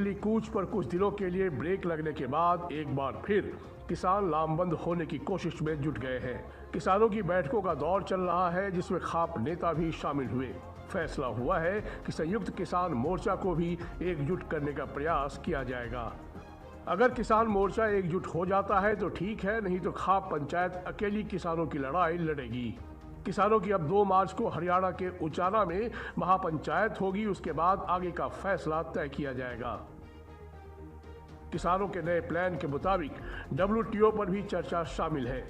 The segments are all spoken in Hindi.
अगली कूच पर कुछ दिनों के लिए ब्रेक लगने के बाद एक बार फिर किसान लामबंद होने की कोशिश में जुट गए हैं। किसानों की बैठकों का दौर चल रहा है, जिसमें खाप नेता भी शामिल हुए। फैसला हुआ है कि संयुक्त किसान मोर्चा को भी एकजुट करने का प्रयास किया जाएगा। अगर किसान मोर्चा एकजुट हो जाता है तो ठीक है, नहीं तो खाप पंचायत अकेली किसानों की लड़ाई लड़ेगी। किसानों की अब 2 मार्च को हरियाणा के उचाना में महापंचायत होगी। उसके बाद आगे का फैसला तय किया जाएगा। किसानों के नए प्लान के मुताबिक WTO पर भी चर्चा शामिल है।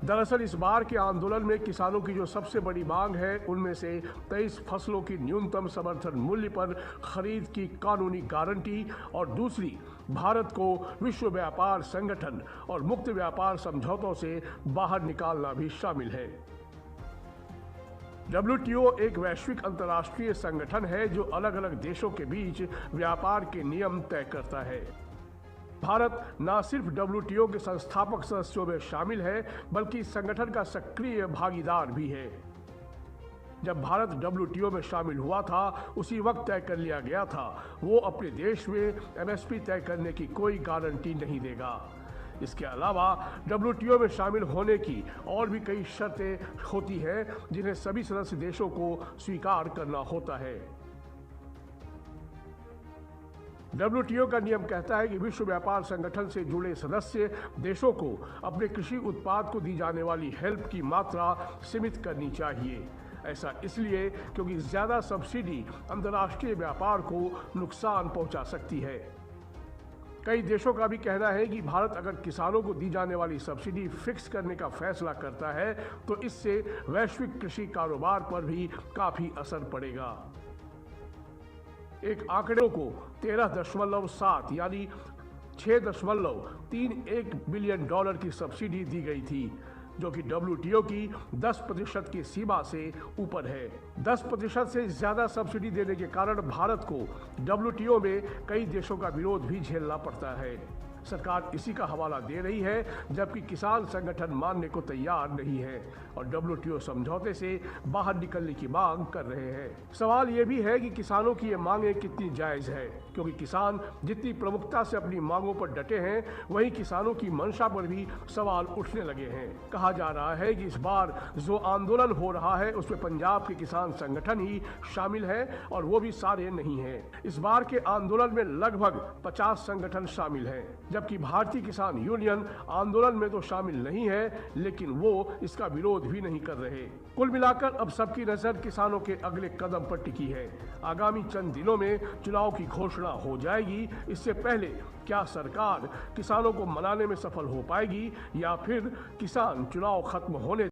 दरअसल इस बार के आंदोलन में किसानों की जो सबसे बड़ी मांग है, उनमें से 23 फसलों की न्यूनतम समर्थन मूल्य पर खरीद की कानूनी गारंटी और दूसरी भारत को विश्व व्यापार संगठन और मुक्त व्यापार समझौतों से बाहर निकालना भी शामिल है। WTO एक वैश्विक अंतर्राष्ट्रीय संगठन है जो अलग अलग देशों के बीच व्यापार के नियम तय करता है। भारत न सिर्फ WTO के संस्थापक सदस्यों में शामिल है, बल्कि इस संगठन का सक्रिय भागीदार भी है। जब भारत WTO में शामिल हुआ था, उसी वक्त तय कर लिया गया था वो अपने देश में MSP तय करने की कोई गारंटी नहीं देगा। इसके अलावा WTO में शामिल होने की और भी कई शर्तें होती हैं, जिन्हें सभी सदस्य देशों को स्वीकार करना होता है। WTO का नियम कहता है कि विश्व व्यापार संगठन से जुड़े सदस्य देशों को अपने कृषि उत्पाद को दी जाने वाली हेल्प की मात्रा सीमित करनी चाहिए। ऐसा इसलिए क्योंकि ज्यादा सब्सिडी अंतर्राष्ट्रीय व्यापार को नुकसान पहुंचा सकती है। कई देशों का भी कहना है कि भारत अगर किसानों को दी जाने वाली सब्सिडी फिक्स करने का फैसला करता है तो इससे वैश्विक कृषि कारोबार पर भी काफी असर पड़ेगा। एक आंकड़े को 13.7 यानी $6.31 बिलियन की सब्सिडी दी गई थी, जो कि WTO की 10% की सीमा से ऊपर है। 10% से ज्यादा सब्सिडी देने के कारण भारत को WTO में कई देशों का विरोध भी झेलना पड़ता है। सरकार इसी का हवाला दे रही है, जबकि किसान संगठन मानने को तैयार नहीं है और WTO समझौते से बाहर निकलने की मांग कर रहे हैं। सवाल ये भी है कि किसानों की ये मांगें कितनी जायज है, क्योंकि किसान जितनी प्रमुखता से अपनी मांगों पर डटे हैं, वहीं किसानों की मंशा पर भी सवाल उठने लगे हैं। कहा जा रहा है कि इस बार जो आंदोलन हो रहा है उसमें पंजाब के किसान संगठन ही शामिल है और वो भी सारे नहीं हैं। इस बार के आंदोलन में लगभग 50 संगठन शामिल हैं, जबकि भारतीय किसान यूनियन आंदोलन में तो शामिल नहीं है, लेकिन वो इसका विरोध भी नहीं कर रहे। कुल मिलाकर अब सबकी नजर किसानों के अगले कदम पर टिकी है। आगामी चंद दिनों में चुनाव की घोषणा हो जाएगी। इससे पहले क्या सरकार किसानों को मनाने में सफल हो पाएगी या फिर किसान चुनाव खत्म होने